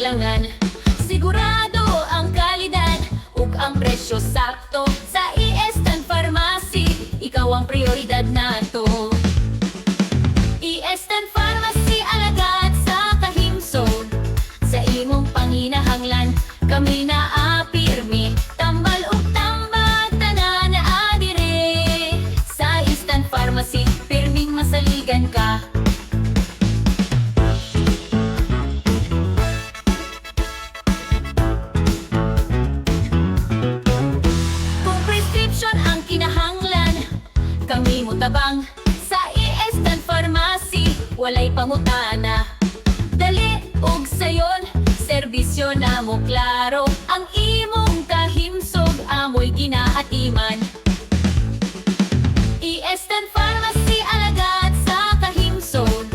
maglangan. Sigurado ang kalidad ug ang presyo sakto. Sa Iestan Pharmacy, ikaw ang prioridad nato. Iestan Pharmacy, alagad sa kahimsog. Sa imong panginahanglan, kami na apirmi. Tambal ug tambag, tanan na adire. Sa Iestan Pharmacy, pirming masaligan ka. Kung prescription ang kinahanglan, kami mo tabang. Sa Iestan Pharmacy, walay pangutana. Dali ug sayon, serbisyo na mo klaro. Ang imong kahimsog, amoy ginaatiman. Iestan Pharmacy, alagad sa kahimsog.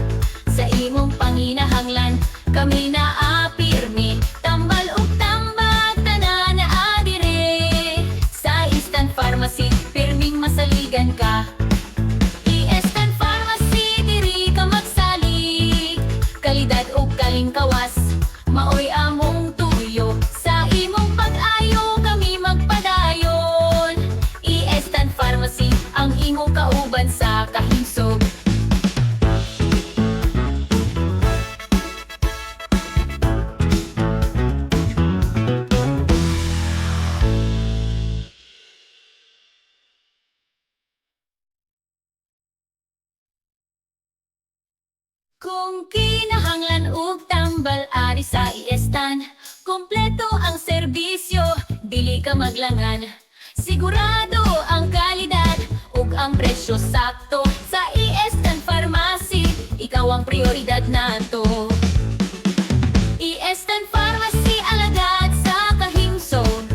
Sa imong panginahanglan, kami na apirmi. Tambal ug tambag, tanan na adire. Sa Iestan Pharmacy, pirming masaligan ka. Iestan Pharmacy, diri ka magsalig. Kalidad ug kalingkawas, maoy among tuyo. Sa imong pag-ayo, kami magpadayon. Iestan Pharmacy, ang imong kauban sa kahimsog. Kung kinahanglan ug tambal ari sa Iestan, kompleto ang serbisyo, dili ka maglangan. Sigurado ang kalidad ug ang presyo sakto. Sa Iestan Pharmacy, ikaw ang prioridad nato. Iestan Pharmacy, alagad sa kahimsog.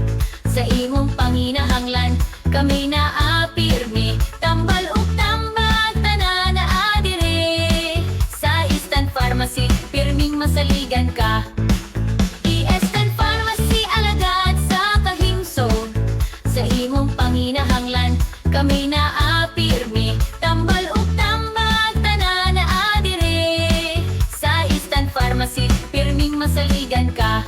Sa imong panginahanglan, kami na apirmi. Tambal ug tambag, tanan na adire. Sa Iestan Pharmacy, pirming masaligan ka. Iestan Pharmacy, alagad sa kahimsog. Sa imong panginahanglan, kami na apirmi. Tambal ug tambag, tanan na adire. Sa Iestan Pharmacy, pirming masaligan ka.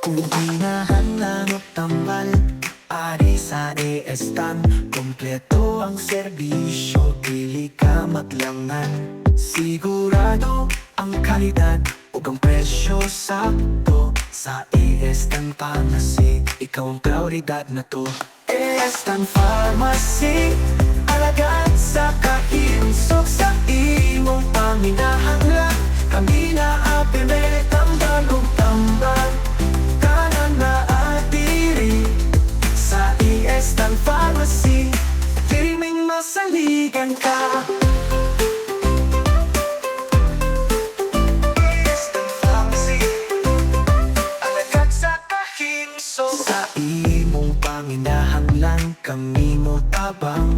Kung hinahanglan o tambal, ari sa Iestan. Kompleto ang serbisyo, dili ka maglangan. Sigurado ang kalidad ug ang presyo sakto. Sa Iestan Pharmacy, ikaw ang prioridad na to. Iestan Pharmacy, alagad sa kahimsog. Sa imong panginahanglan, kami na apirmi. Tambal ug tambag, tanan na adiri. Sa Iestan Pharmacy, pirming masaligan ka. Iestan Pharmacy, alagad sa kahimsog. Sa imong panginahanglan, kami mo tabang.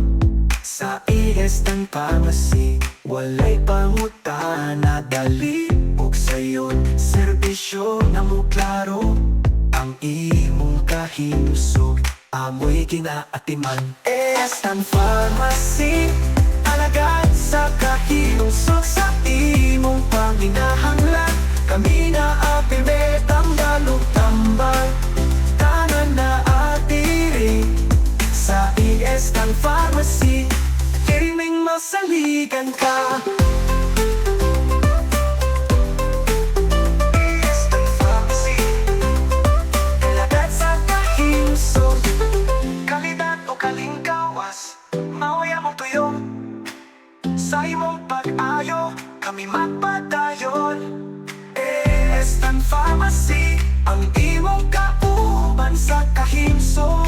Sa Iestan Pharmacy, walay pangutana. Dali ug sayon, serbisyo na mo klaro. Ang imong kahimsog, amoy ginaatiman. Iestan Pharmacy, alagad sa kahimsog. Sa imong panginahanglan, kami na apirmi. Tambal ug tambag, tanan na adiri. Sa Iestan Pharmacy, pirming masaligan ka. Iestan Pharmacy, alagad sa kahimsog. Kalidad o kalingkawas, maoy among tuyo. Sa imong pag-ayo, kami magpadayon. Iestan Pharmacy, ang imong kauban sa kahimsog.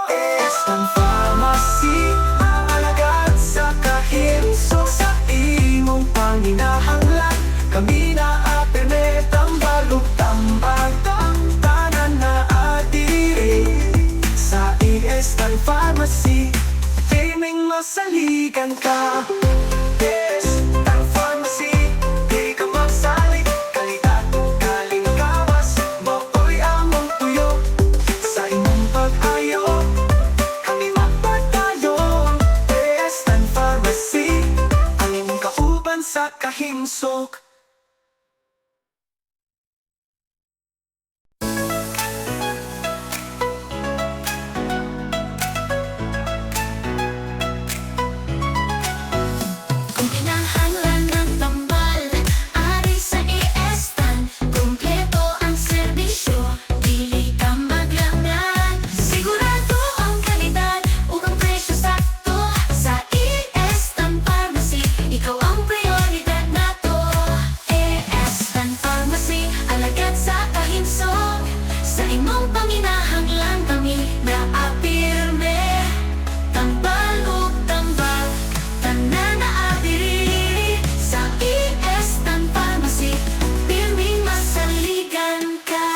Iestan Pharmacy, ang alagad sa kahimsog. Sa imong panginahanglan, kami na apirmi. Tambal ug tambag, masaligan ka. Estang Pharmacy, di ka magsalit. Kalidad, galing gawas, maoy among tuyo. Sa imong pag-ayo, kami magpadayo. Estang Pharmacy, ang imong kauban sa kahimsok. Kung kinahanglan ng tambal, ari sa iestan. Kumpleto ang serbisyo, dili ka maglangan. Sigurado ang kalidad, ug ang presyo sakto. Sa iestan Pharmacy, ikaw ang prioridad nato. Iestan Pharmacy, alagad sa kahimsok. Sa imong panginahanglan kami naapirme. Tambal ug tambal, tanan na adiri. Sa iestan Pharmacy, pirming masaligan ka.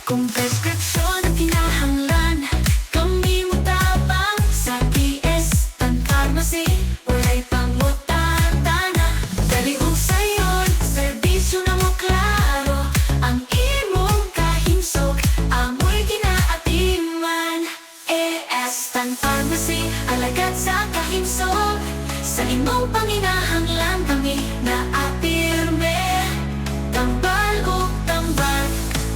Kung prescription ang kinahanglan, kami mo tabang. Sa iestan Pharmacy, walay pangutana. Dali ug sayon, serbisyo na mo klaro. Ang imong kahimsok, amoy ginaatiman. Iestan Pharmacy, alagad sa kahimsok. Sa imong panginahanglan kami naapirme. Tambal ug tambal,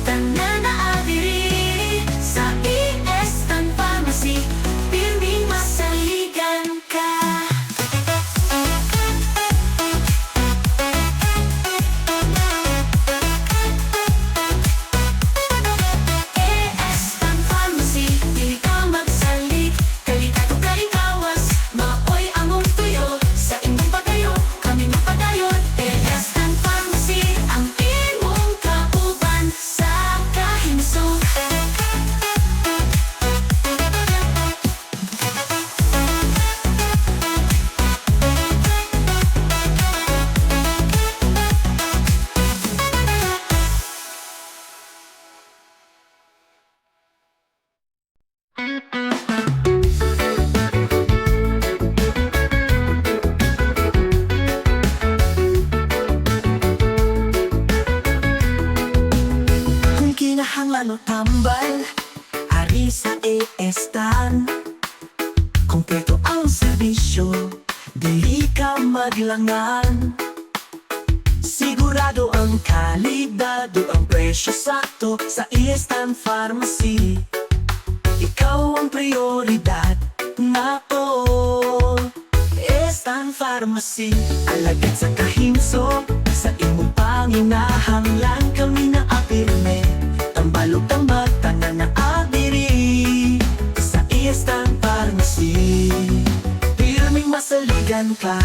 tanan na adiri. Sa iestan Pharmacy, pirming masaligan ka. Iestan Pharmacy, dili ka magsalit. Kalidad ug kalikawas, maoy among tuyo. Sa imong padayon, kami magpadayon. Iestan Pharmacy, ang imong kauban sa kahimsok. Kung kinahanglan o tambal, ari sa iestan. Kompleto ang serbisyo, dili ka maglangan. Sigurado ang kalidad ug ang presyo sakto. Sa iestan Pharmacy, ikaw ang prioridad nato. Iestan Pharmacy, alagad sa kahimsok. Sa imong panginahanglan kami naapirme. Tambal ug tambal, tanan na adiri. Sa iestan Pharmacy, pirming masaligan ka.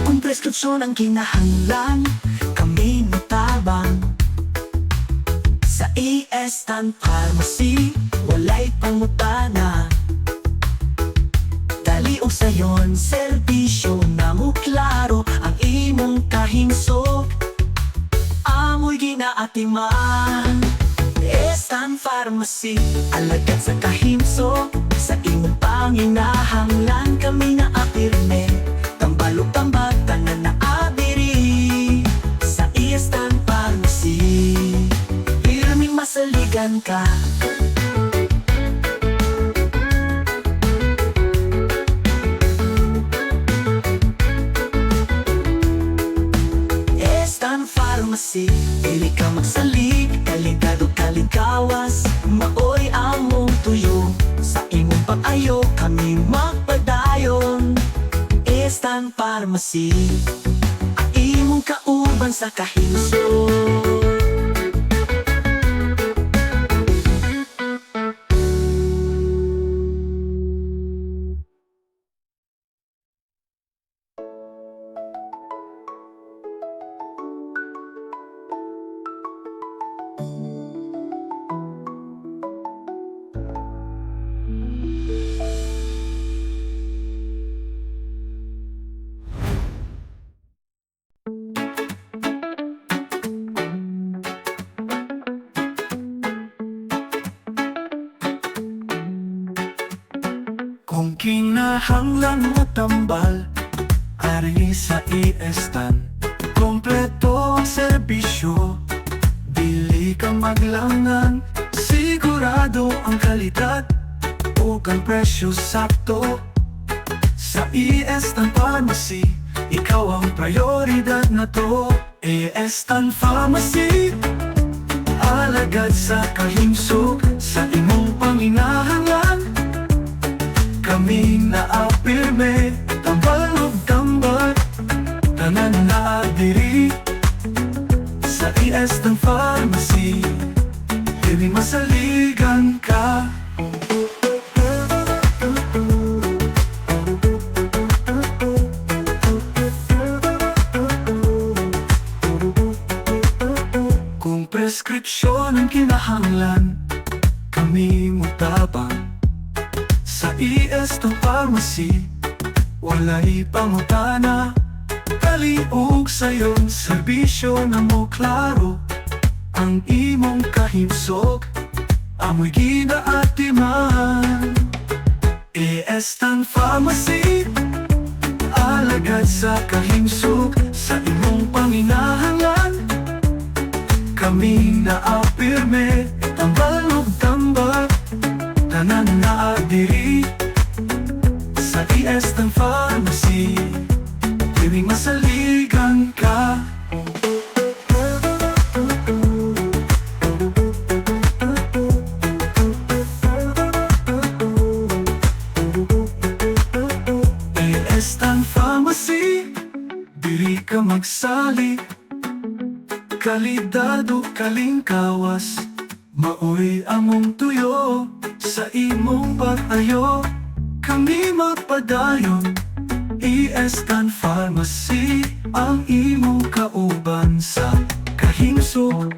Kung preskripsyon ang kinahanglan, kami mutabang. Sa iestan Pharmacy, walay pangutana. Dali o sayon, serbisyo na mo klaro. Ang imong kahimsok, amoy ginaatiman. Iestan Pharmacy, alagad sa kahimsok. Sa imong panginahanglan kami naapirme. Tambal ug tambal, tanan na adiri. Sa iestan Pharmacy, pirming masaligan ka. Iestan Pharmacy, dili ka magsalig. Kalidad ug kalikawas, maoy among tuyo. Sa imong pag-ayo, kami magpadayon. Iestan Pharmacy, ang imong kauban sa kahimsok. Kung kinahanglan mo tambal, ari sa iestan. Kompleto ang serbisyo, dili ka maglangan. Sigurado ang kalidad o ang presyo sakto. Sa iestan Pharmacy, ikaw ang prioridad na to. Iestan Pharmacy, alagad sa kahimsog, sa imong panginahangan. Kami naapirme, tambal ug tambal, tanan na diri. Sa Iestan Pharmacy, dili masaligan ka. Kung preskripsyon ang kinahanglan, kami mutabang. Sa Iestan Pharmacy, walay pangutana. Kaliog sa iyong serbisyo na mo klaro. Ang imong kahimsog, amoy ginaatiman. Iestan Pharmacy, alagad sa kahimsog, sa imong panginahangan. Kami naapirme, tambal ug tambal, tanan na diri. Sa Iestan Pharmacy, dili masaligan ka. Iestan Pharmacy, diri ka magsali. Kalidad o kalingkawas, maoy among tuyo. Sa imong pag-ayo, kami magpadayon. Iestan Pharmacy, ang imong kauban sa kahimsog.